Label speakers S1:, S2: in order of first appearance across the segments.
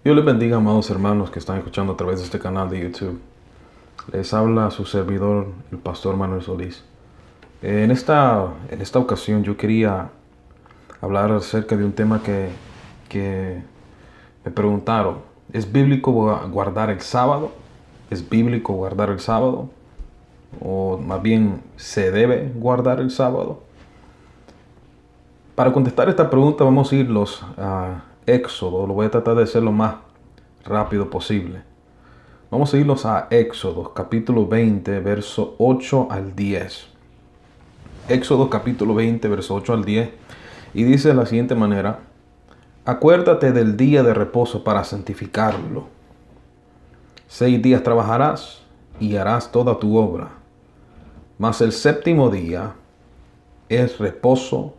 S1: Dios les bendiga, amados hermanos que están escuchando a través de este canal de YouTube. Les habla su servidor, el pastor Manuel Solís. En esta ocasión yo quería hablar acerca de un tema que me preguntaron. ¿Es bíblico guardar el sábado? ¿Es bíblico guardar el sábado? O más bien, ¿se debe guardar el sábado? Para contestar esta pregunta vamos a irlos a Éxodo. Lo voy a tratar de hacer lo más rápido posible. Vamos a irnos a Éxodo, capítulo 20, verso 8 al 10. Éxodo, capítulo 20, verso 8 al 10. Y dice de la siguiente manera: acuérdate del día de reposo para santificarlo. 6 días trabajarás y harás toda tu obra. Mas el séptimo día es reposo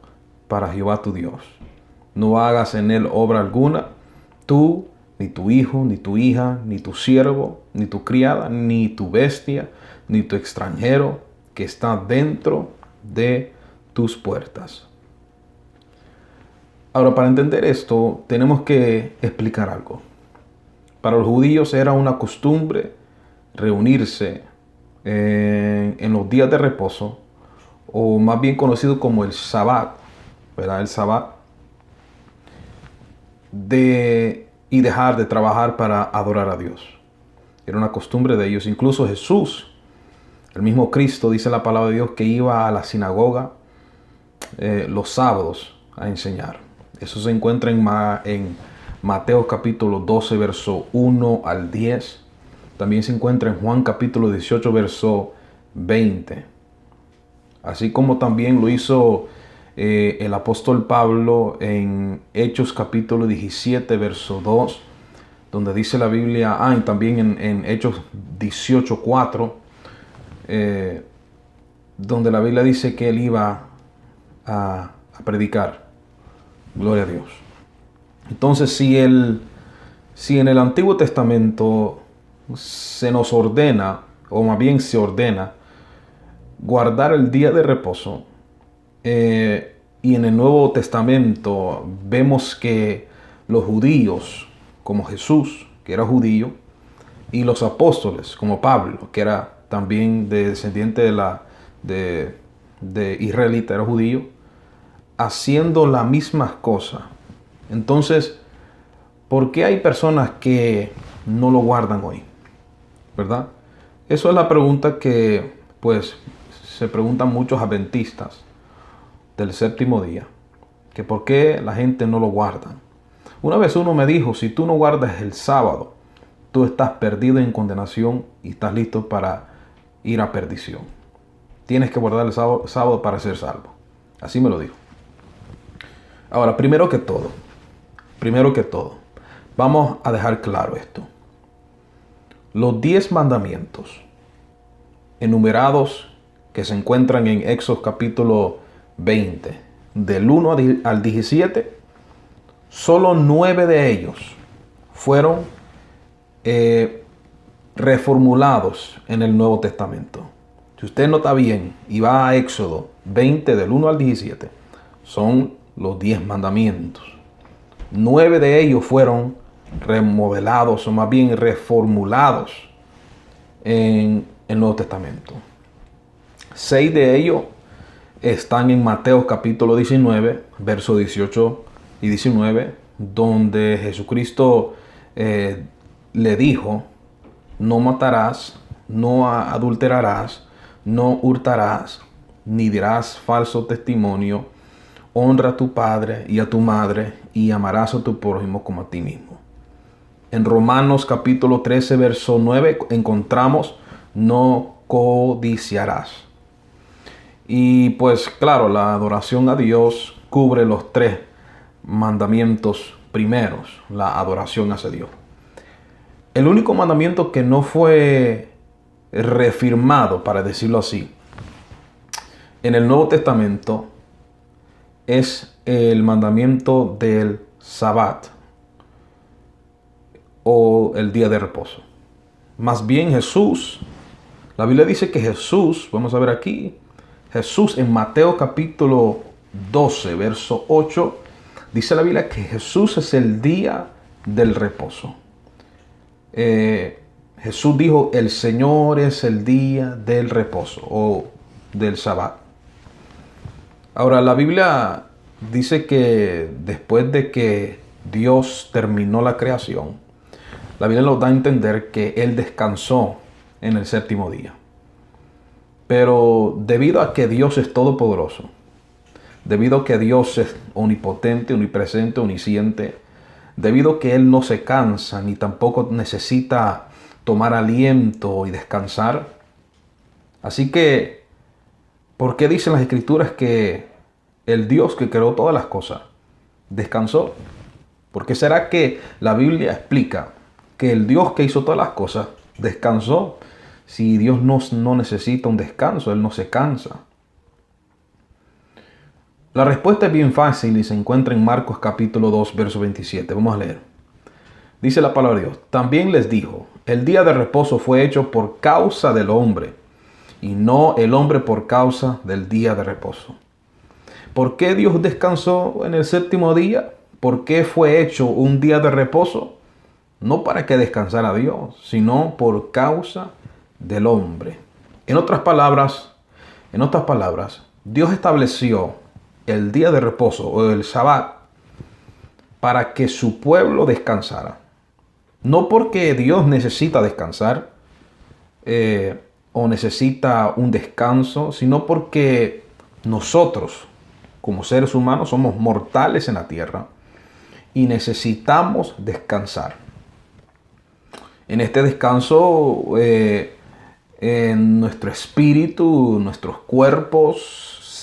S1: para Jehová tu Dios. No hagas en él obra alguna, tú, ni tu hijo, ni tu hija, ni tu siervo, ni tu criada, ni tu bestia, ni tu extranjero que está dentro de tus puertas. Ahora, para entender esto, tenemos que explicar algo. Para los judíos era una costumbre reunirse en los días de reposo, o más bien conocido como el Sabbat, ¿verdad? El Sabbat, y dejar de trabajar para adorar a Dios. Era una costumbre de ellos. Incluso Jesús, el mismo Cristo, dice la palabra de Dios que iba a la sinagoga los sábados a enseñar. Eso se encuentra en Mateo capítulo 12, verso 1 al 10. También se encuentra en Juan capítulo 18, verso 20. Así como también lo hizo el apóstol Pablo en Hechos capítulo 17, verso 2, donde dice la Biblia, y también en Hechos 18, 4, donde la Biblia dice que él iba a predicar. Gloria a Dios. Entonces, si en el Antiguo Testamento se nos ordena, o más bien se ordena, guardar el día de reposo, y en el Nuevo Testamento vemos que los judíos, como Jesús, que era judío, y los apóstoles, como Pablo, que era también descendiente de israelita, era judío, haciendo la misma cosa. Entonces, ¿por qué hay personas que no lo guardan hoy? ¿Verdad? Eso es la pregunta que, pues, se preguntan muchos adventistas del séptimo día, que por qué la gente no lo guarda. Una vez uno me dijo: si tú no guardas el sábado, tú estás perdido en condenación y estás listo para ir a perdición. Tienes que guardar el sábado para ser salvo. Así me lo dijo. Ahora, primero que todo, vamos a dejar claro esto. Los 10 mandamientos enumerados que se encuentran en Éxodo capítulo 20, del 1 al 17, solo 9 de ellos fueron reformulados en el Nuevo Testamento. Si usted nota bien y va a Éxodo 20, del 1 al 17, son los 10 mandamientos. 9 de ellos fueron remodelados, o más bien reformulados en el Nuevo Testamento. 6 de ellos están en Mateo capítulo 19, versos 18 y 19, donde Jesucristo le dijo: no matarás, no adulterarás, no hurtarás, ni dirás falso testimonio, honra a tu padre y a tu madre, y amarás a tu prójimo como a ti mismo. En Romanos capítulo 13, verso 9 encontramos: no codiciarás. Y pues claro, la adoración a Dios cubre los 3 mandamientos primeros, la adoración hacia Dios. El único mandamiento que no fue reafirmado, para decirlo así, en el Nuevo Testamento es el mandamiento del Sabbat, o el día de reposo. Más bien Jesús, la Biblia dice que Jesús, vamos a ver aquí, Jesús en Mateo capítulo 12, verso 8, dice la Biblia que Jesús es el día del reposo. Jesús dijo, el Señor es el día del reposo o del Shabbat. Ahora, la Biblia dice que después de que Dios terminó la creación, la Biblia nos da a entender que Él descansó en el séptimo día. Pero debido a que Dios es todopoderoso, debido a que Dios es omnipotente, omnipresente, omnisciente, debido a que Él no se cansa ni tampoco necesita tomar aliento y descansar. Así que, ¿por qué dicen las Escrituras que el Dios que creó todas las cosas descansó? ¿Por qué será que la Biblia explica que el Dios que hizo todas las cosas descansó? Si Dios no necesita un descanso, Él no se cansa. La respuesta es bien fácil y se encuentra en Marcos capítulo 2, verso 27. Vamos a leer. Dice la palabra de Dios. También les dijo, el día de reposo fue hecho por causa del hombre, y no el hombre por causa del día de reposo. ¿Por qué Dios descansó en el séptimo día? ¿Por qué fue hecho un día de reposo? No para que descansara Dios, sino por causa del hombre. En otras palabras, Dios estableció el día de reposo o el Shabbat para que su pueblo descansara. No porque Dios necesita descansar o necesita un descanso, sino porque nosotros, como seres humanos, somos mortales en la tierra y necesitamos descansar. En este descanso, en nuestro espíritu, nuestros cuerpos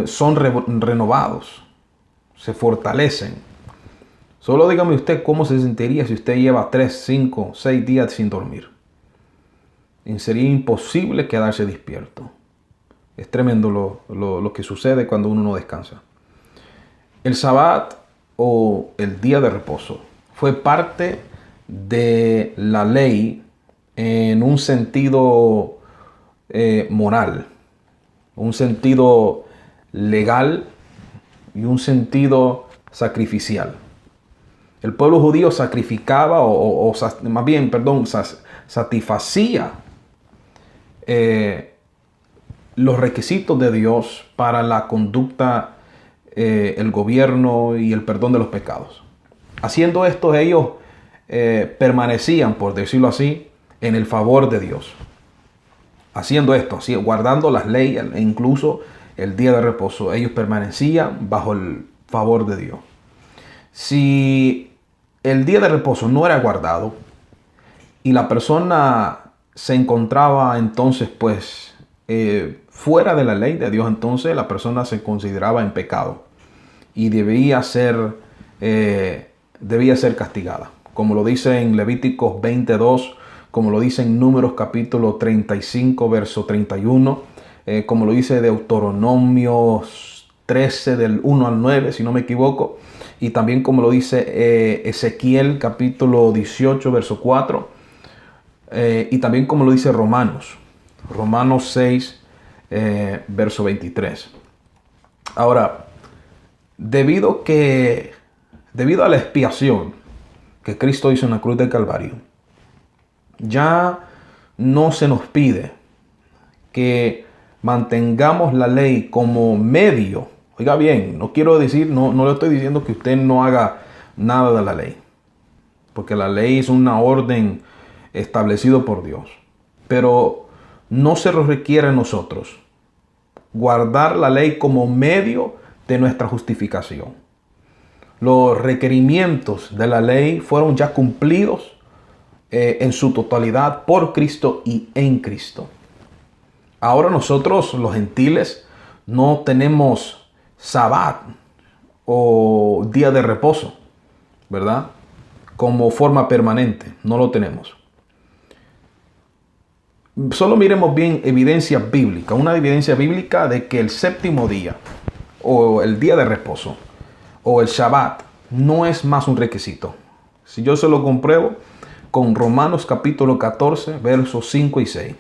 S1: son renovados, se fortalecen. Solo dígame usted cómo se sentiría si usted lleva 3, 5, 6 días sin dormir. Y sería imposible quedarse despierto. Es tremendo lo que sucede cuando uno no descansa. El Shabbat o el día de reposo fue parte de la ley en un sentido moral, un sentido legal y un sentido sacrificial. El pueblo judío sacrificaba satisfacía los requisitos de Dios para la conducta, el gobierno y el perdón de los pecados. Haciendo esto, ellos permanecían, por decirlo así, en el favor de Dios. Haciendo esto, así, guardando las leyes e incluso el día de reposo, ellos permanecían bajo el favor de Dios. Si el día de reposo no era guardado y la persona se encontraba entonces fuera de la ley de Dios, entonces la persona se consideraba en pecado y debía ser castigada, como lo dice en Levíticos 22, como lo dice en Números capítulo 35, verso 31, como lo dice Deuteronomio 13 del 1 al 9, si no me equivoco, y también como lo dice Ezequiel capítulo 18, verso 4, y también como lo dice Romanos 6, verso 23. Ahora, debido a la expiación que Cristo hizo en la cruz del Calvario, ya no se nos pide que mantengamos la ley como medio. Oiga bien, no quiero decir, no le estoy diciendo que usted no haga nada de la ley, porque la ley es una orden establecida por Dios, pero no se nos requiere a nosotros guardar la ley como medio de nuestra justificación. Los requerimientos de la ley fueron ya cumplidos en su totalidad por Cristo y en Cristo. Ahora nosotros, los gentiles, no tenemos Sabbat o día de reposo, ¿verdad? Como forma permanente, no lo tenemos. Solo miremos bien evidencia bíblica, una evidencia bíblica de que el séptimo día o el día de reposo o el Shabbat no es más un requisito. Si yo se lo compruebo con Romanos capítulo 14, versos 5 y 6.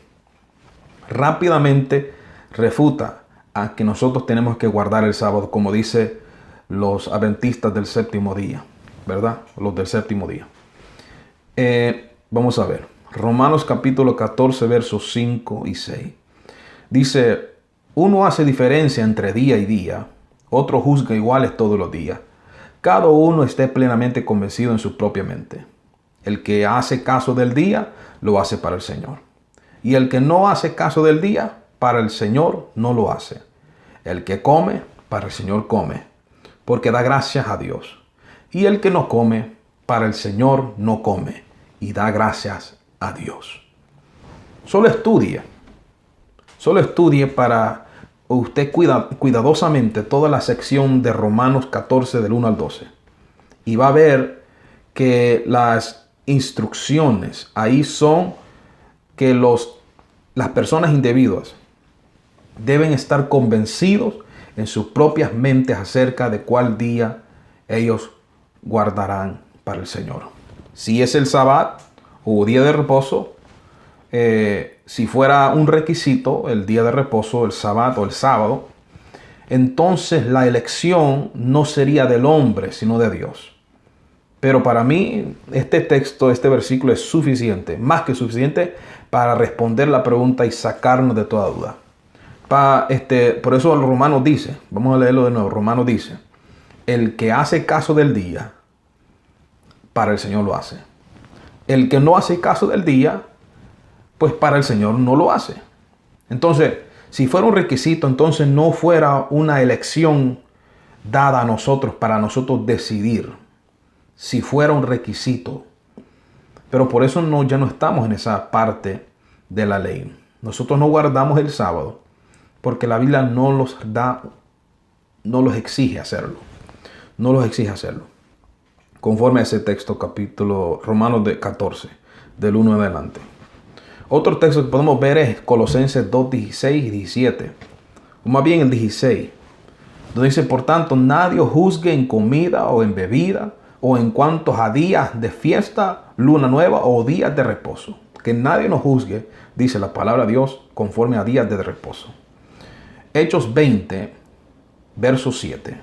S1: Rápidamente refuta a que nosotros tenemos que guardar el sábado, como dice los adventistas del séptimo día. ¿verdad? Los del séptimo día. Vamos a ver. Romanos capítulo 14, versos 5 y 6. Dice, uno hace diferencia entre día y día, otro juzga iguales todos los días. Cada uno esté plenamente convencido en su propia mente. El que hace caso del día, lo hace para el Señor. Y el que no hace caso del día, para el Señor no lo hace. El que come, para el Señor come, porque da gracias a Dios. Y el que no come, para el Señor no come, y da gracias a Dios. Solo estudie para usted cuidadosamente toda la sección de Romanos 14 del 1 al 12. Y va a ver que las instrucciones ahí son que las personas individuas deben estar convencidos en sus propias mentes acerca de cuál día ellos guardarán para el Señor. Si es el sábado o día de reposo, si fuera un requisito el día de reposo, el sábado o el sábado, entonces la elección no sería del hombre, sino de Dios. Pero para mí, este texto, este versículo es suficiente, más que suficiente, para responder la pregunta y sacarnos de toda duda. Por eso el Romano dice, vamos a leerlo de nuevo, Romano dice, el que hace caso del día, para el Señor lo hace. El que no hace caso del día, pues para el Señor no lo hace. Entonces, si fuera un requisito, entonces no fuera una elección dada a nosotros para nosotros decidir. Si fuera un requisito. Pero por eso ya no estamos en esa parte de la ley. Nosotros no guardamos el sábado porque la Biblia no los exige hacerlo. No los exige hacerlo. Conforme a ese texto, capítulo Romanos 14, del 1 en adelante. Otro texto que podemos ver es Colosenses 2, 16 y 17. O más bien el 16. Donde dice, por tanto, nadie os juzgue en comida o en bebida, o en cuanto a días de fiesta, luna nueva o días de reposo. Que nadie nos juzgue, dice la palabra de Dios, conforme a días de reposo. Hechos 20, verso 7.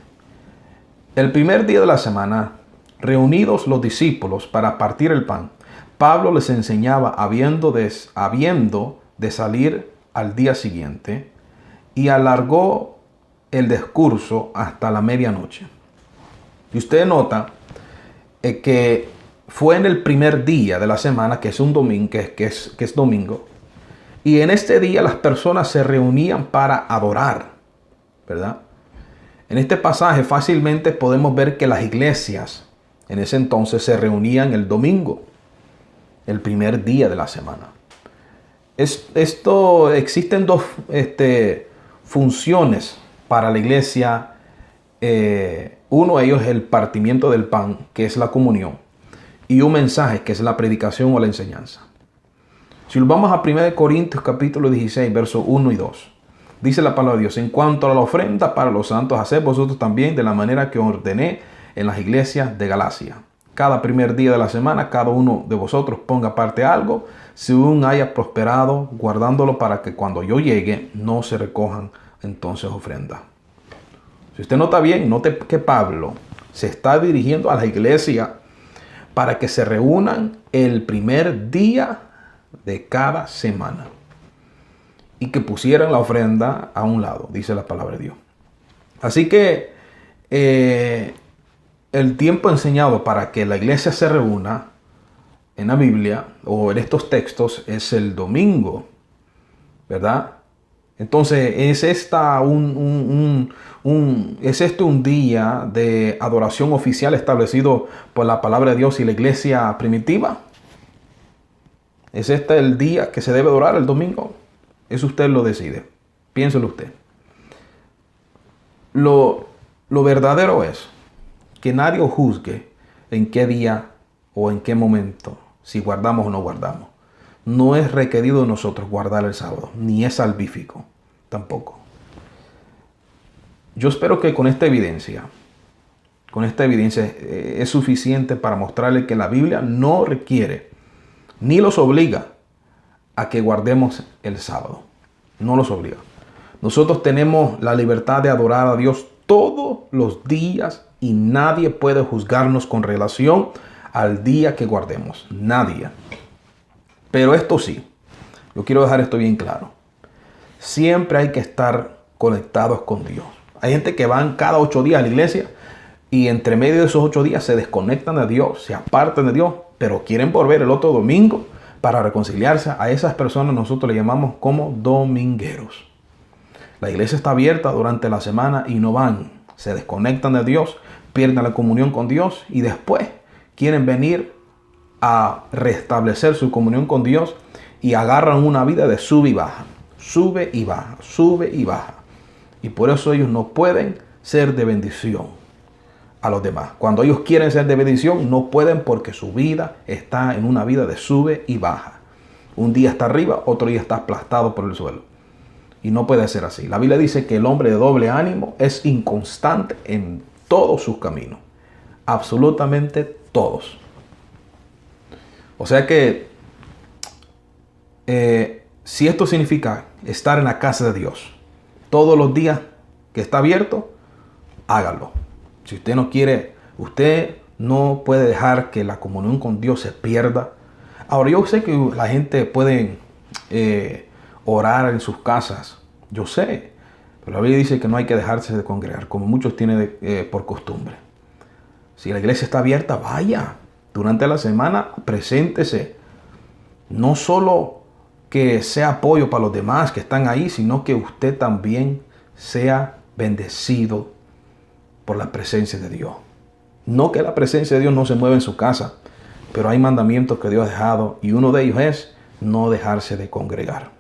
S1: El primer día de la semana, reunidos los discípulos para partir el pan, Pablo les enseñaba habiendo de salir al día siguiente, y alargó el discurso hasta la medianoche. Y usted nota que fue en el primer día de la semana, que es un domingo, que es domingo, y en este día las personas se reunían para adorar, ¿verdad? En este pasaje fácilmente podemos ver que las iglesias en ese entonces se reunían el domingo, el primer día de la semana. Existen dos funciones para la iglesia. Uno de ellos es el partimiento del pan, que es la comunión, y un mensaje, que es la predicación o la enseñanza. Si nos vamos a 1 Corintios capítulo 16, versos 1 y 2, dice la palabra de Dios, en cuanto a la ofrenda para los santos, haced vosotros también de la manera que ordené en las iglesias de Galacia. Cada primer día de la semana, cada uno de vosotros ponga aparte algo, según haya prosperado, guardándolo para que cuando yo llegue no se recojan entonces ofrendas. Si usted nota bien, note que Pablo se está dirigiendo a la iglesia para que se reúnan el primer día de cada semana y que pusieran la ofrenda a un lado, dice la palabra de Dios. Así que el tiempo enseñado para que la iglesia se reúna en la Biblia o en estos textos es el domingo, ¿verdad? Entonces, ¿es este un día de adoración oficial establecido por la palabra de Dios y la iglesia primitiva? ¿Es este el día que se debe adorar, el domingo? Eso usted lo decide. Piénselo usted. Lo verdadero es que nadie os juzgue en qué día o en qué momento, si guardamos o no guardamos. No es requerido de nosotros guardar el sábado, ni es salvífico tampoco. Yo espero que con esta evidencia es suficiente para mostrarle que la Biblia no requiere ni los obliga a que guardemos el sábado. No los obliga. Nosotros tenemos la libertad de adorar a Dios todos los días y nadie puede juzgarnos con relación al día que guardemos. Nadie. Pero esto sí, yo quiero dejar esto bien claro. Siempre hay que estar conectados con Dios. Hay gente que van cada 8 días a la iglesia y entre medio de esos 8 días se desconectan de Dios, se apartan de Dios, pero quieren volver el otro domingo para reconciliarse. A esas personas nosotros le llamamos como domingueros. La iglesia está abierta durante la semana y no van. Se desconectan de Dios, pierden la comunión con Dios y después quieren venir a restablecer su comunión con Dios y agarran una vida de sube y baja. Sube y baja, sube y baja. Y por eso ellos no pueden ser de bendición a los demás. Cuando ellos quieren ser de bendición, no pueden porque su vida está en una vida de sube y baja. Un día está arriba, otro día está aplastado por el suelo. Y no puede ser así. La Biblia dice que el hombre de doble ánimo es inconstante en todos sus caminos. Absolutamente todos. O sea que si esto significa estar en la casa de Dios todos los días que está abierto, hágalo. Si usted no quiere, usted no puede dejar que la comunión con Dios se pierda. Ahora, yo sé que la gente puede orar en sus casas. Yo sé. Pero la Biblia dice que no hay que dejarse de congregar, como muchos tienen por costumbre. Si la iglesia está abierta, vaya. Durante la semana, preséntese. No solo que sea apoyo para los demás que están ahí, sino que usted también sea bendecido por la presencia de Dios. No que la presencia de Dios no se mueva en su casa, pero hay mandamientos que Dios ha dejado y uno de ellos es no dejarse de congregar.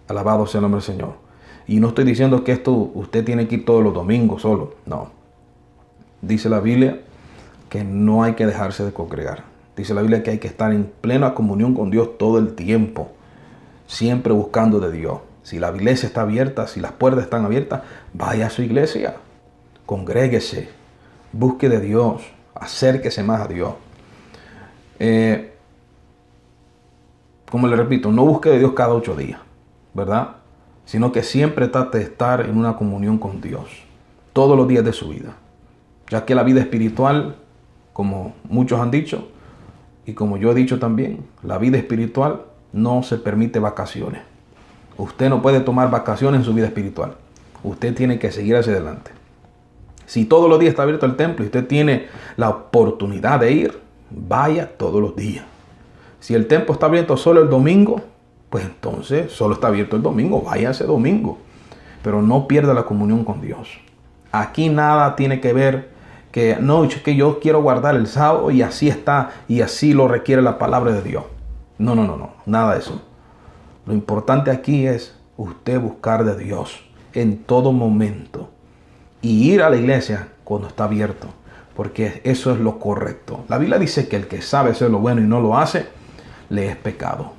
S1: Alabado sea el nombre del Señor. Y no estoy diciendo que esto usted tiene que ir todos los domingos solo. No. Dice la Biblia que no hay que dejarse de congregar. Dice la Biblia que hay que estar en plena comunión con Dios todo el tiempo. Siempre buscando de Dios. Si la iglesia está abierta, si las puertas están abiertas, vaya a su iglesia. Congréguese. Busque de Dios. Acérquese más a Dios. Como le repito, no busque de Dios cada 8 días, ¿verdad? Sino que siempre trate de estar en una comunión con Dios. Todos los días de su vida. Ya que la vida espiritual, como muchos han dicho, y como yo he dicho también, la vida espiritual no se permite vacaciones. Usted no puede tomar vacaciones en su vida espiritual. Usted tiene que seguir hacia adelante. Si todos los días está abierto el templo y usted tiene la oportunidad de ir, vaya todos los días. Si el templo está abierto solo el domingo, pues entonces solo está abierto el domingo, vaya ese domingo. Pero no pierda la comunión con Dios. Aquí nada tiene que ver que no, es que yo quiero guardar el sábado y así está y así lo requiere la palabra de Dios. No, nada de eso. Lo importante aquí es usted buscar de Dios en todo momento y ir a la iglesia cuando está abierto, porque eso es lo correcto. La Biblia dice que el que sabe hacer lo bueno y no lo hace, le es pecado.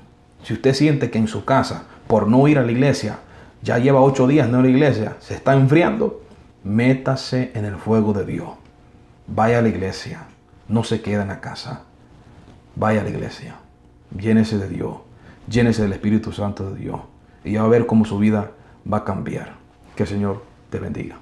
S1: Si usted siente que en su casa, por no ir a la iglesia, ya lleva 8 días no ir a la iglesia, se está enfriando, métase en el fuego de Dios. Vaya a la iglesia, no se quede en la casa. Vaya a la iglesia, llénese de Dios, llénese del Espíritu Santo de Dios y ya va a ver cómo su vida va a cambiar. Que el Señor te bendiga.